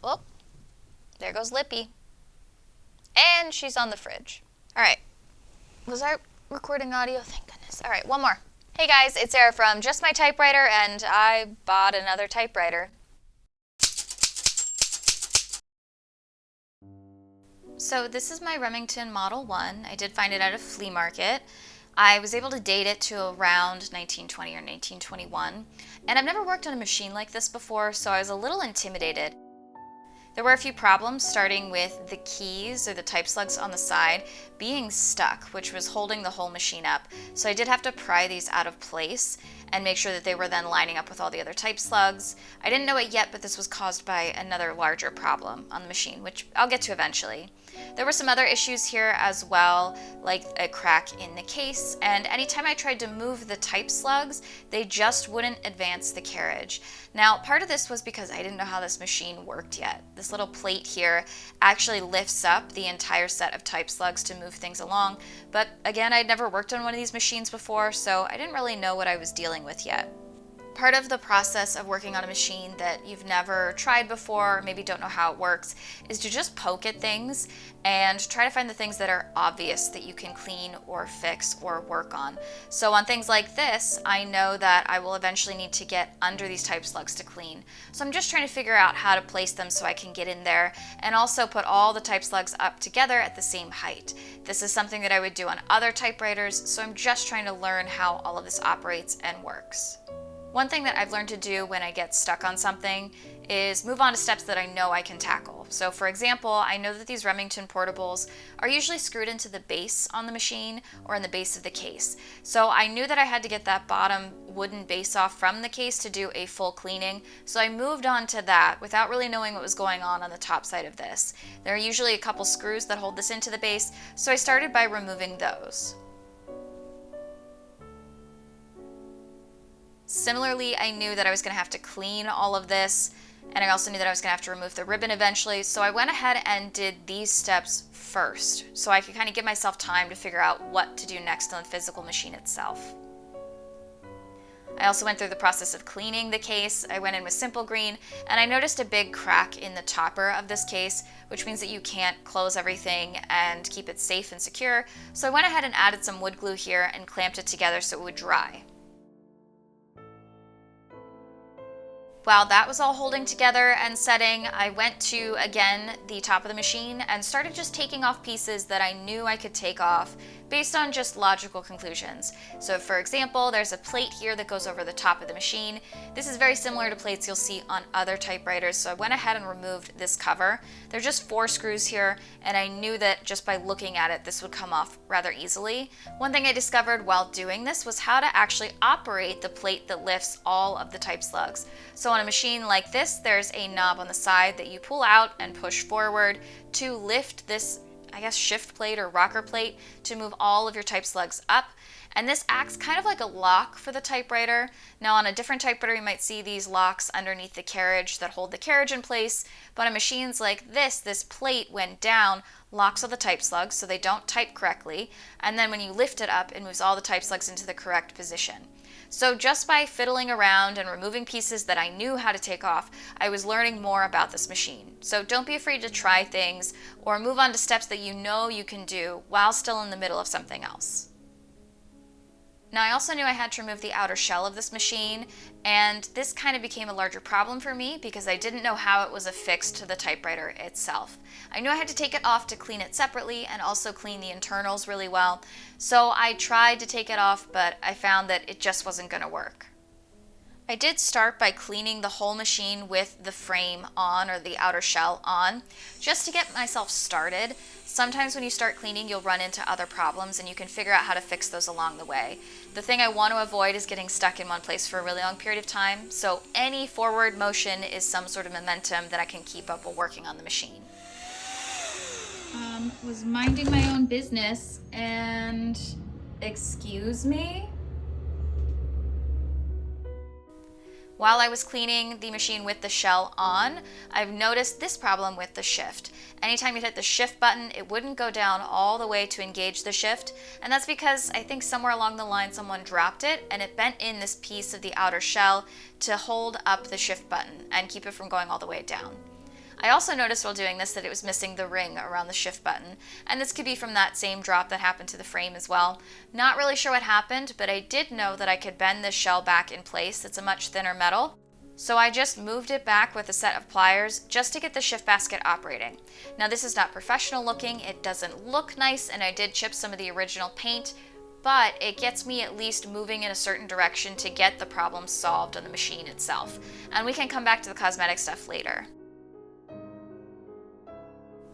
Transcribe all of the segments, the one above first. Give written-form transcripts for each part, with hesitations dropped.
Oh, there goes Lippy. And she's on the fridge. All right. Was I recording audio? Thank goodness. All right, one more. Hey guys, it's Sarah from Just My Typewriter, and I bought another typewriter. So this is my Remington Model 1. I did find it at a flea market. I was able to date it to around 1920 or 1921, and I've never worked on a machine like this before, so I was a little intimidated. There were a few problems, starting with the keys or the type slugs on the side being stuck, which was holding the whole machine up. So I did have to pry these out of place and make sure that they were then lining up with all the other type slugs. I didn't know it yet, but this was caused by another larger problem on the machine, which I'll get to eventually. There were some other issues here as well, like a crack in the case, and anytime I tried to move the type slugs, they just wouldn't advance the carriage. Now, part of this was because I didn't know how this machine worked yet. This little plate here actually lifts up the entire set of type slugs to move things along, but again, I'd never worked on one of these machines before, so I didn't really know what I was dealing with yet. Part of the process of working on a machine that you've never tried before, or maybe don't know how it works, is to just poke at things and try to find the things that are obvious that you can clean or fix or work on. So on things like this, I know that I will eventually need to get under these type slugs to clean. So I'm just trying to figure out how to place them so I can get in there and also put all the type slugs up together at the same height. This is something that I would do on other typewriters, so I'm just trying to learn how all of this operates and works. One thing that I've learned to do when I get stuck on something is move on to steps that I know I can tackle. So for example, I know that these Remington portables are usually screwed into the base on the machine or in the base of the case. So I knew that I had to get that bottom wooden base off from the case to do a full cleaning. So I moved on to that without really knowing what was going on the top side of this. There are usually a couple screws that hold this into the base, so I started by removing those. Similarly, I knew that I was going to have to clean all of this, and I also knew that I was going to have to remove the ribbon eventually, so I went ahead and did these steps first, so I could kind of give myself time to figure out what to do next on the physical machine itself. I also went through the process of cleaning the case. I went in with Simple Green, and I noticed a big crack in the topper of this case, which means that you can't close everything and keep it safe and secure, so I went ahead and added some wood glue here and clamped it together so it would dry. While that was all holding together and setting, I went to, again, the top of the machine and started just taking off pieces that I knew I could take off based on just logical conclusions. So for example, there's a plate here that goes over the top of the machine. This is very similar to plates you'll see on other typewriters, so I went ahead and removed this cover. There are just 4 screws here, and I knew that just by looking at it, this would come off rather easily. One thing I discovered while doing this was how to actually operate the plate that lifts all of the type slugs. So on a machine like this, there's a knob on the side that you pull out and push forward to lift this, I guess, shift plate or rocker plate to move all of your type slugs up. And this acts kind of like a lock for the typewriter. Now on a different typewriter, you might see these locks underneath the carriage that hold the carriage in place. But on machines like this plate, when down, locks all the type slugs so they don't type correctly. And then when you lift it up, it moves all the type slugs into the correct position. So just by fiddling around and removing pieces that I knew how to take off, I was learning more about this machine. So don't be afraid to try things or move on to steps that you know you can do while still in the middle of something else. Now I also knew I had to remove the outer shell of this machine, and this kind of became a larger problem for me because I didn't know how it was affixed to the typewriter itself. I knew I had to take it off to clean it separately and also clean the internals really well, so I tried to take it off, but I found that it just wasn't going to work. I did start by cleaning the whole machine with the frame on, or the outer shell on, just to get myself started. Sometimes when you start cleaning, you'll run into other problems and you can figure out how to fix those along the way. The thing I want to avoid is getting stuck in one place for a really long period of time, so any forward motion is some sort of momentum that I can keep up while working on the machine. Was minding my own business and, excuse me? While I was cleaning the machine with the shell on, I've noticed this problem with the shift. Anytime you hit the shift button, it wouldn't go down all the way to engage the shift, and that's because I think somewhere along the line someone dropped it and it bent in this piece of the outer shell to hold up the shift button and keep it from going all the way down. I also noticed while doing this that it was missing the ring around the shift button, and this could be from that same drop that happened to the frame as well. Not really sure what happened, but I did know that I could bend this shell back in place. It's a much thinner metal. So I just moved it back with a set of pliers just to get the shift basket operating. Now this is not professional looking, it doesn't look nice, and I did chip some of the original paint, but it gets me at least moving in a certain direction to get the problem solved on the machine itself. And we can come back to the cosmetic stuff later.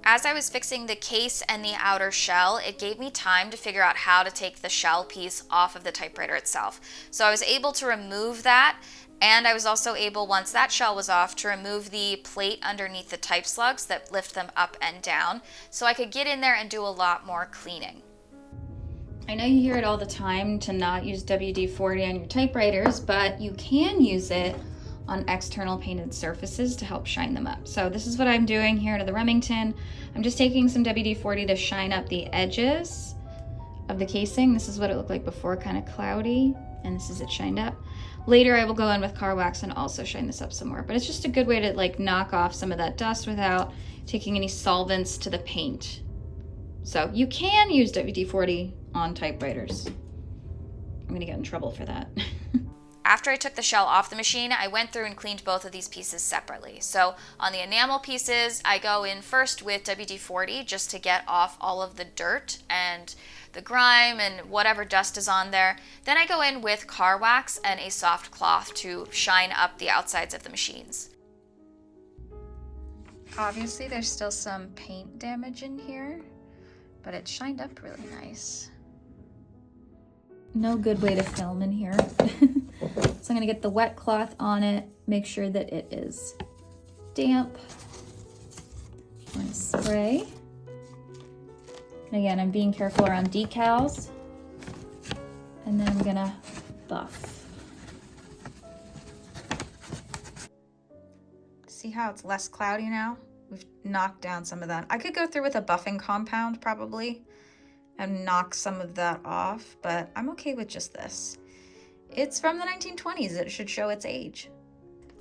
As I was fixing the case and the outer shell, it gave me time to figure out how to take the shell piece off of the typewriter itself. So I was able to remove that, and I was also able, once that shell was off, to remove the plate underneath the type slugs that lift them up and down, so I could get in there and do a lot more cleaning. I know you hear it all the time to not use WD-40 on your typewriters, but you can use it on external painted surfaces to help shine them up. So this is what I'm doing here to the Remington. I'm just taking some WD-40 to shine up the edges of the casing. This is what it looked like before, kind of cloudy, and this is it shined up. Later I will go in with car wax and also shine this up some more, but it's just a good way to like knock off some of that dust without taking any solvents to the paint. So you can use WD-40 on typewriters. I'm gonna get in trouble for that. After I took the shell off the machine, I went through and cleaned both of these pieces separately. So on the enamel pieces, I go in first with WD-40 just to get off all of the dirt and the grime and whatever dust is on there. Then I go in with car wax and a soft cloth to shine up the outsides of the machines. Obviously there's still some paint damage in here, but it shined up really nice. No good way to film in here. So I'm gonna get the wet cloth on it, make sure that it is damp. I'm gonna spray. And again, I'm being careful around decals. And then I'm gonna buff. See how it's less cloudy now? We've knocked down some of that. I could go through with a buffing compound probably and knock some of that off, but I'm okay with just this. It's from the 1920s. It should show its age.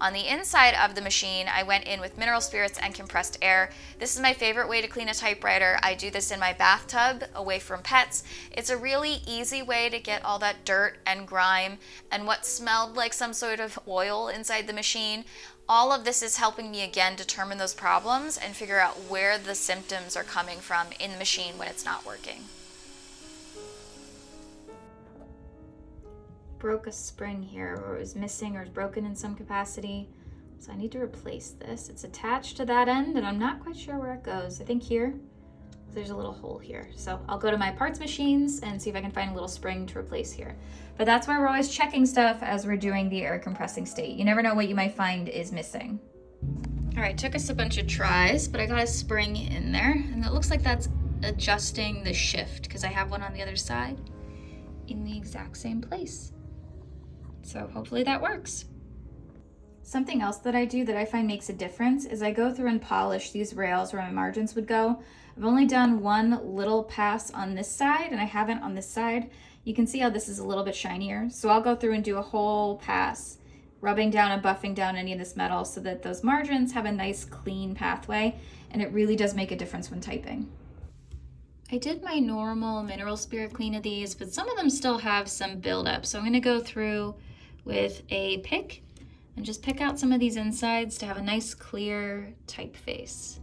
On the inside of the machine, I went in with mineral spirits and compressed air. This is my favorite way to clean a typewriter. I do this in my bathtub, away from pets. It's a really easy way to get all that dirt and grime and what smelled like some sort of oil inside the machine. All of this is helping me again determine those problems and figure out where the symptoms are coming from in the machine when it's not working. Broke a spring here, or it was missing or broken in some capacity. So I need to replace this. It's attached to that end and I'm not quite sure where it goes. I think here, there's a little hole here. So I'll go to my parts machines and see if I can find a little spring to replace here. But that's why we're always checking stuff as we're doing the air compressing state. You never know what you might find is missing. All right, took us a bunch of tries, but I got a spring in there and it looks like that's adjusting the shift because I have one on the other side in the exact same place. So hopefully that works. Something else that I do that I find makes a difference is I go through and polish these rails where my margins would go. I've only done one little pass on this side and I haven't on this side. You can see how this is a little bit shinier. So I'll go through and do a whole pass, rubbing down and buffing down any of this metal so that those margins have a nice clean pathway, and it really does make a difference when typing. I did my normal mineral spirit clean of these, but some of them still have some buildup. So I'm gonna go through with a pick and just pick out some of these insides to have a nice clear typeface.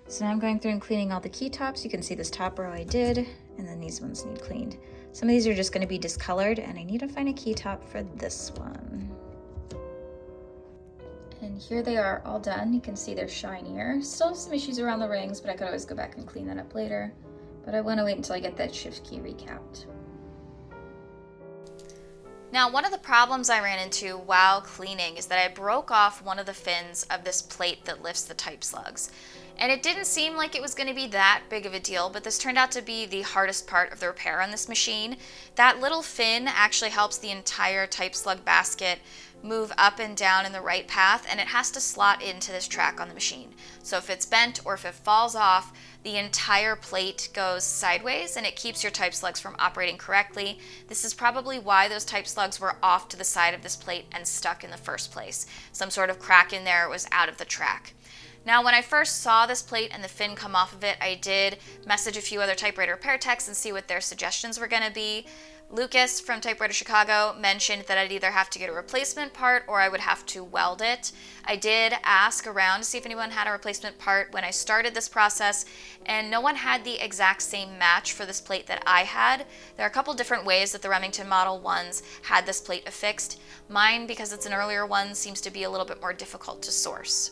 So now I'm going through and cleaning all the key tops. You can see this top row I did, and then these ones need cleaned. Some of these are just going to be discolored, and I need to find a key top for this one. And here they are all done. You can see they're shinier. Still have some issues around the rings, but I could always go back and clean that up later. But I want to wait until I get that shift key recapped. Now, one of the problems I ran into while cleaning is that I broke off one of the fins of this plate that lifts the type slugs. And it didn't seem like it was going to be that big of a deal, but this turned out to be the hardest part of the repair on this machine. That little fin actually helps the entire type slug basket move up and down in the right path, and it has to slot into this track on the machine. So if it's bent or if it falls off, the entire plate goes sideways and it keeps your type slugs from operating correctly. This is probably why those type slugs were off to the side of this plate and stuck in the first place. Some sort of crack in there was out of the track. Now, when I first saw this plate and the fin come off of it, I did message a few other typewriter repair techs and see what their suggestions were going to be. Lucas from Typewriter Chicago mentioned that I'd either have to get a replacement part or I would have to weld it. I did ask around to see if anyone had a replacement part when I started this process, and no one had the exact same match for this plate that I had. There are a couple different ways that the Remington Model 1s had this plate affixed. Mine, because it's an earlier one, seems to be a little bit more difficult to source.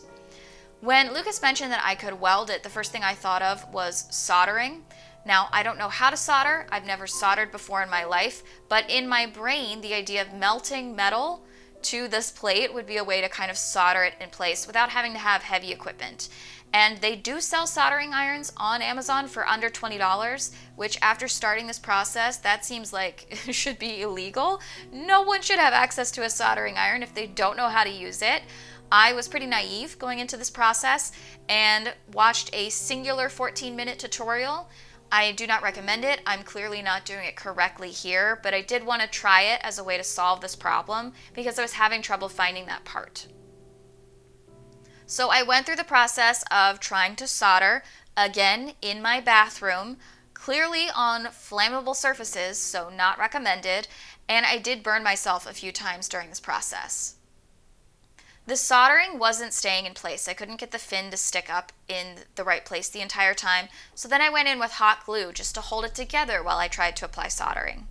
When Lucas mentioned that I could weld it, the first thing I thought of was soldering. Now, I don't know how to solder. I've never soldered before in my life, but in my brain, the idea of melting metal to this plate would be a way to kind of solder it in place without having to have heavy equipment. And they do sell soldering irons on Amazon for under $20, which after starting this process, that seems like it should be illegal. No one should have access to a soldering iron if they don't know how to use it. I was pretty naive going into this process and watched a singular 14-minute tutorial. I do not recommend it. I'm clearly not doing it correctly here, but I did want to try it as a way to solve this problem because I was having trouble finding that part. So I went through the process of trying to solder, again in my bathroom, clearly on flammable surfaces, so not recommended, and I did burn myself a few times during this process. The soldering wasn't staying in place. I couldn't get the fin to stick up in the right place the entire time, so then I went in with hot glue just to hold it together while I tried to apply soldering.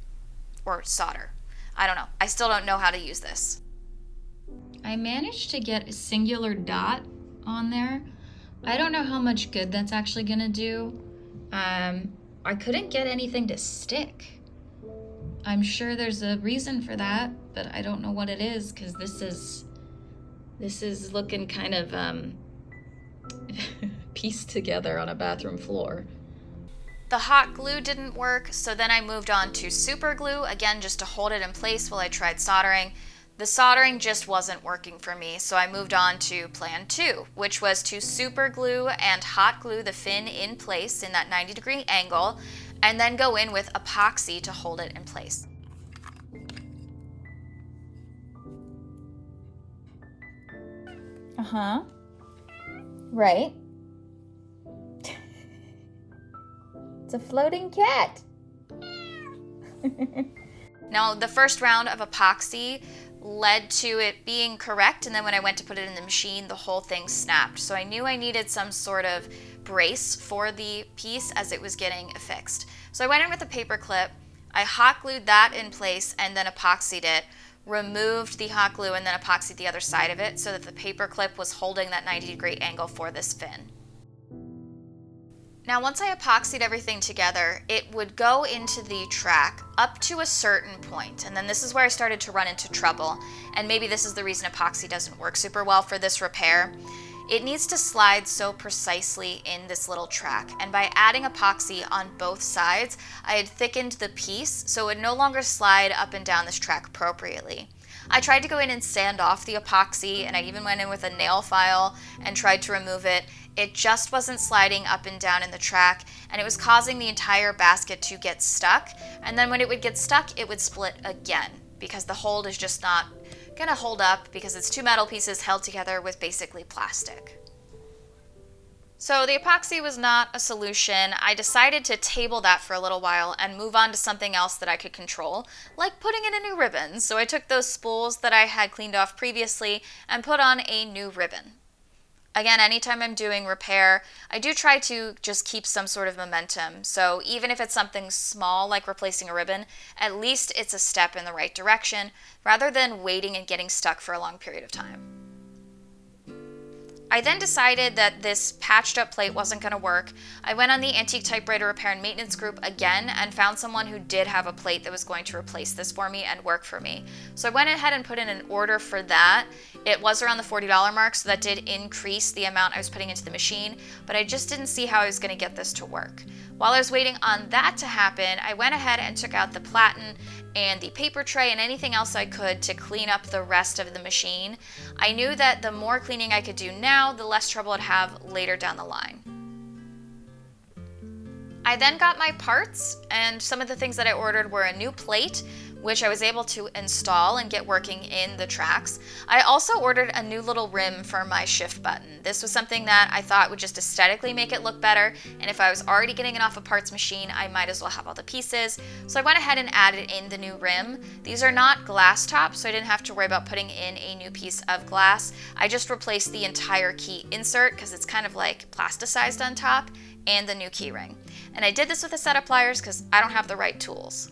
Or solder. I don't know. I still don't know how to use this. I managed to get a singular dot on there. I don't know how much good that's actually gonna do. I couldn't get anything to stick. I'm sure there's a reason for that, but I don't know what it is, because this is looking kind of pieced together on a bathroom floor. The hot glue didn't work, so then I moved on to super glue, again just to hold it in place while I tried soldering. The soldering just wasn't working for me, so I moved on to plan 2, which was to super glue and hot glue the fin in place in that 90-degree angle, and then go in with epoxy to hold it in place. Uh-huh. Right. It's a floating cat. Now, the first round of epoxy led to it being correct, and then when I went to put it in the machine, the whole thing snapped. So I knew I needed some sort of brace for the piece as it was getting affixed. So I went in with a paper clip, I hot glued that in place and then epoxied it, removed the hot glue and then epoxied the other side of it so that the paper clip was holding that 90-degree angle for this fin. Now, once I epoxied everything together, it would go into the track up to a certain point, and then this is where I started to run into trouble, and maybe this is the reason epoxy doesn't work super well for this repair. It needs to slide so precisely in this little track, and by adding epoxy on both sides, I had thickened the piece so it would no longer slide up and down this track appropriately. I tried to go in and sand off the epoxy, and I even went in with a nail file and tried to remove it. It just wasn't sliding up and down in the track, and it was causing the entire basket to get stuck, and then when it would get stuck, it would split again because the hold is just not gonna hold up because it's two metal pieces held together with basically plastic. So the epoxy was not a solution. I decided to table that for a little while and move on to something else that I could control, like putting in a new ribbon. So I took those spools that I had cleaned off previously and put on a new ribbon. Again, anytime I'm doing repair, I do try to just keep some sort of momentum. So even if it's something small like replacing a ribbon, at least it's a step in the right direction rather than waiting and getting stuck for a long period of time. I then decided that this patched up plate wasn't going to work. I went on the Antique Typewriter Repair and Maintenance group again and found someone who did have a plate that was going to replace this for me and work for me. So I went ahead and put in an order for that. It was around the $40 mark, so that did increase the amount I was putting into the machine, but I just didn't see how I was going to get this to work. While I was waiting on that to happen, I went ahead and took out the platen and the paper tray and anything else I could to clean up the rest of the machine. I knew that the more cleaning I could do now, the less trouble I'd have later down the line. I then got my parts, and some of the things that I ordered were a new plate, which I was able to install and get working in the tracks. I also ordered a new little rim for my shift button. This was something that I thought would just aesthetically make it look better, and if I was already getting it off a parts machine, I might as well have all the pieces. So I went ahead and added in the new rim. These are not glass tops, so I didn't have to worry about putting in a new piece of glass. I just replaced the entire key insert because it's kind of like plasticized on top, and the new key ring. And I did this with a set of pliers because I don't have the right tools.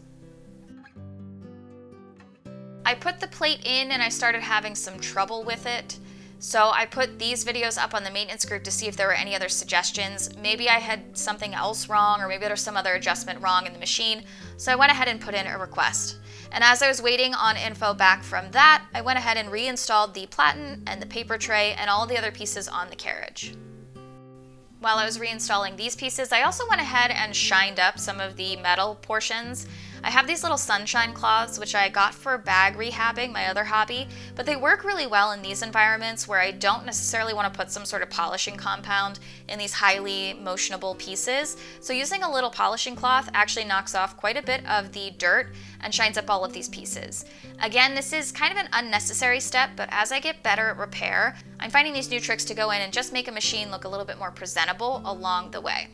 I put the plate in and I started having some trouble with it. So I put these videos up on the maintenance group to see if there were any other suggestions. Maybe I had something else wrong, or maybe there was some other adjustment wrong in the machine. So I went ahead and put in a request. And as I was waiting on info back from that, I went ahead and reinstalled the platen and the paper tray and all the other pieces on the carriage. While I was reinstalling these pieces, I also went ahead and shined up some of the metal portions. I have these little sunshine cloths, which I got for bag rehabbing, my other hobby, but they work really well in these environments where I don't necessarily want to put some sort of polishing compound in these highly motionable pieces. So using a little polishing cloth actually knocks off quite a bit of the dirt and shines up all of these pieces. Again, this is kind of an unnecessary step, but as I get better at repair, I'm finding these new tricks to go in and just make a machine look a little bit more presentable along the way.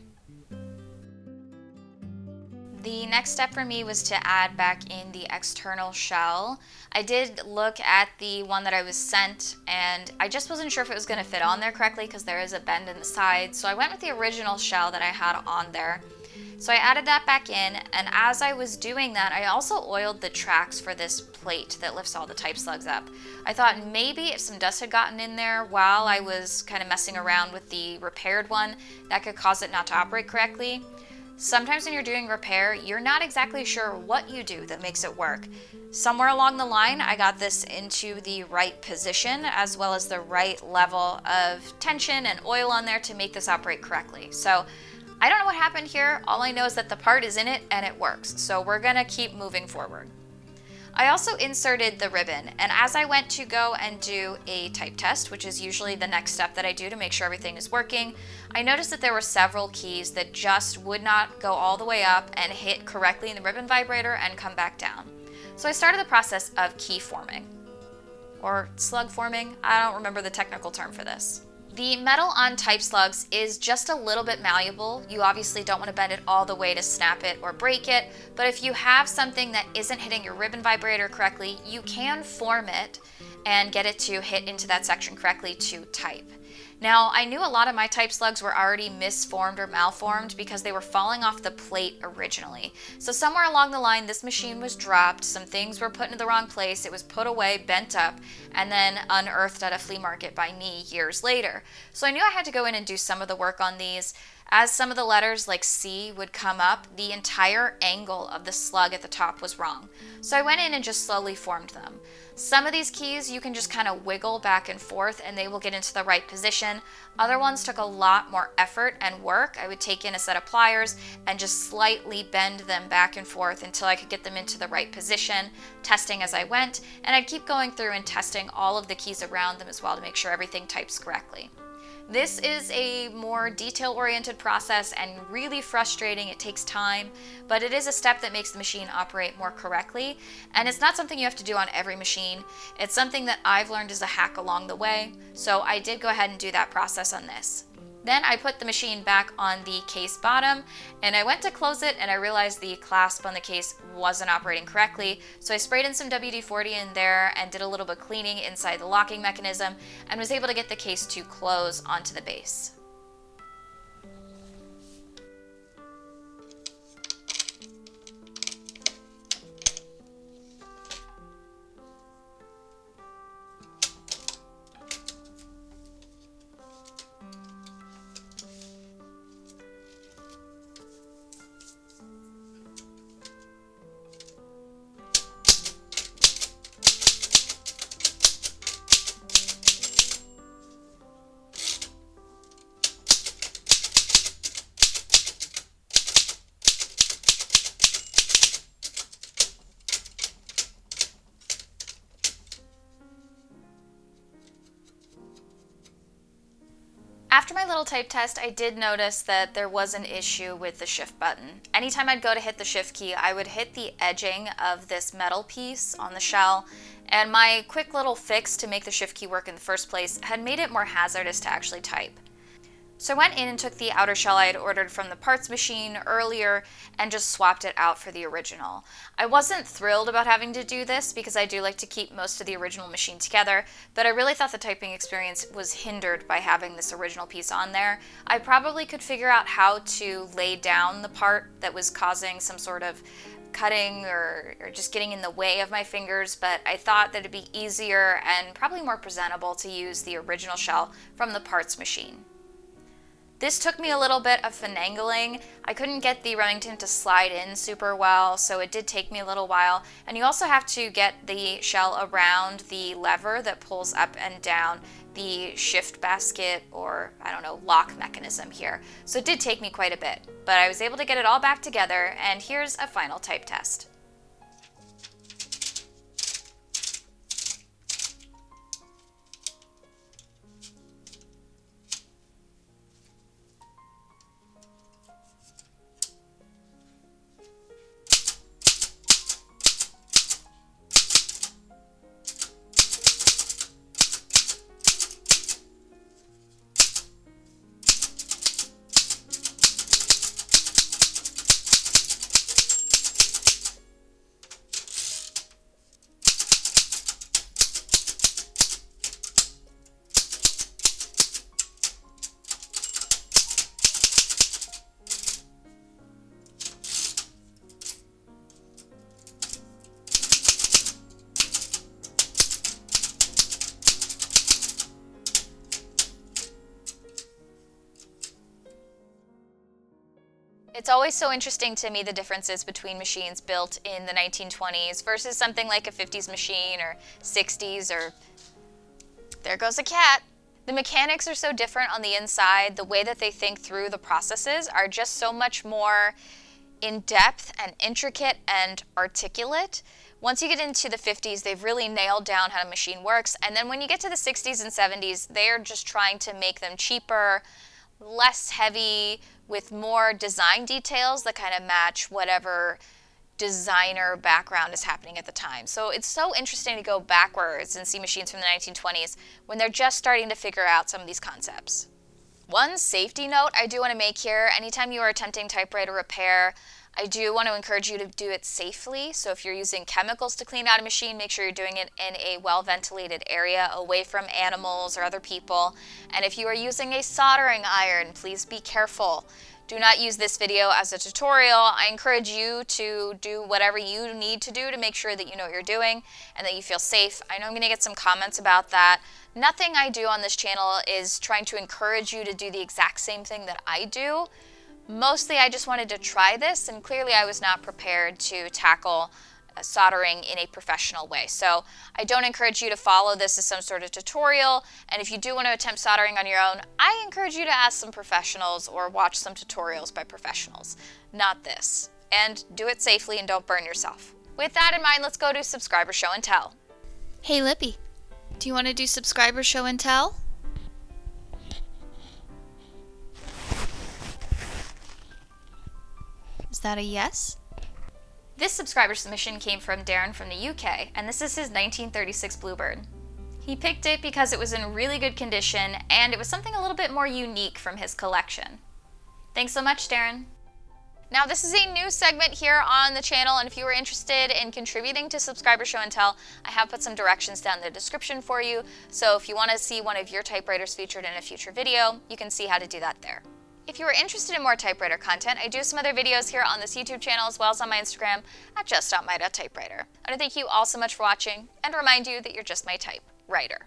The next step for me was to add back in the external shell. I did look at the one that I was sent, and I just wasn't sure if it was going to fit on there correctly because there is a bend in the side. So I went with the original shell that I had on there. So I added that back in, and as I was doing that, I also oiled the tracks for this plate that lifts all the type slugs up. I thought maybe if some dust had gotten in there while I was kind of messing around with the repaired one, that could cause it not to operate correctly. Sometimes when you're doing repair, you're not exactly sure what you do that makes it work. Somewhere along the line, I got this into the right position as well as the right level of tension and oil on there to make this operate correctly. So I don't know what happened here. All I know is that the part is in it and it works. So we're gonna keep moving forward. I also inserted the ribbon, and as I went to go and do a type test, which is usually the next step that I do to make sure everything is working, I noticed that there were several keys that just would not go all the way up and hit correctly in the ribbon vibrator and come back down. So I started the process of key forming, or slug forming. I don't remember the technical term for this. The metal on type slugs is just a little bit malleable. You obviously don't want to bend it all the way to snap it or break it, but if you have something that isn't hitting your ribbon vibrator correctly, you can form it and get it to hit into that section correctly to type. Now, I knew a lot of my type slugs were already misformed or malformed because they were falling off the plate originally. So somewhere along the line, this machine was dropped, some things were put in the wrong place, it was put away, bent up, and then unearthed at a flea market by me years later. So I knew I had to go in and do some of the work on these. As some of the letters like C would come up, the entire angle of the slug at the top was wrong. So I went in and just slowly formed them. Some of these keys you can just kind of wiggle back and forth and they will get into the right position. Other ones took a lot more effort and work. I would take in a set of pliers and just slightly bend them back and forth until I could get them into the right position, testing as I went, and I'd keep going through and testing all of the keys around them as well to make sure everything types correctly. This is a more detail-oriented process and really frustrating. It takes time, but it is a step that makes the machine operate more correctly. And it's not something you have to do on every machine. It's something that I've learned as a hack along the way. So I did go ahead and do that process on this. Then I put the machine back on the case bottom and I went to close it and I realized the clasp on the case wasn't operating correctly. So I sprayed in some WD-40 in there and did a little bit of cleaning inside the locking mechanism and was able to get the case to close onto the base. After my little type test, I did notice that there was an issue with the shift button. Anytime I'd go to hit the shift key, I would hit the edging of this metal piece on the shell, and my quick little fix to make the shift key work in the first place had made it more hazardous to actually type. So I went in and took the outer shell I had ordered from the parts machine earlier and just swapped it out for the original. I wasn't thrilled about having to do this because I do like to keep most of the original machine together, but I really thought the typing experience was hindered by having this original piece on there. I probably could figure out how to lay down the part that was causing some sort of cutting or just getting in the way of my fingers, but I thought that it'd be easier and probably more presentable to use the original shell from the parts machine. This took me a little bit of finagling. I couldn't get the Remington to slide in super well, so it did take me a little while. And you also have to get the shell around the lever that pulls up and down the shift basket or, I don't know, lock mechanism here. So it did take me quite a bit, but I was able to get it all back together, and here's a final type test. It's always so interesting to me the differences between machines built in the 1920s versus something like a 50s machine or 60s or... There goes a cat! The mechanics are so different on the inside. The way that they think through the processes are just so much more in-depth and intricate and articulate. Once you get into the 50s, they've really nailed down how a machine works. And then when you get to the 60s and 70s, they're just trying to make them cheaper, less heavy, with more design details that kind of match whatever designer background is happening at the time. So it's so interesting to go backwards and see machines from the 1920s when they're just starting to figure out some of these concepts. One safety note I do want to make here, anytime you are attempting typewriter repair, I do want to encourage you to do it safely. So if you're using chemicals to clean out a machine, make sure you're doing it in a well-ventilated area away from animals or other people. And if you are using a soldering iron, please be careful. Do not use this video as a tutorial. I encourage you to do whatever you need to do to make sure that you know what you're doing and that you feel safe. I know I'm going to get some comments about that. Nothing I do on this channel is trying to encourage you to do the exact same thing that I do. Mostly I just wanted to try this, and clearly I was not prepared to tackle soldering in a professional way. So I don't encourage you to follow this as some sort of tutorial, and if you do want to attempt soldering on your own, I encourage you to ask some professionals or watch some tutorials by professionals, not this. And do it safely and don't burn yourself. With that in mind, let's go to subscriber show and tell. Hey Lippy, do you want to do subscriber show and tell? Is that a yes? This subscriber submission came from Darren from the UK, and this is his 1936 Bluebird. He picked it because it was in really good condition, and it was something a little bit more unique from his collection. Thanks so much, Darren. Now, this is a new segment here on the channel, and if you are interested in contributing to Subscriber Show and Tell, I have put some directions down in the description for you, so if you want to see one of your typewriters featured in a future video, you can see how to do that there. If you are interested in more typewriter content, I do some other videos here on this YouTube channel as well as on my Instagram at just.my.typewriter. I want to thank you all so much for watching and remind you that you're just my typewriter.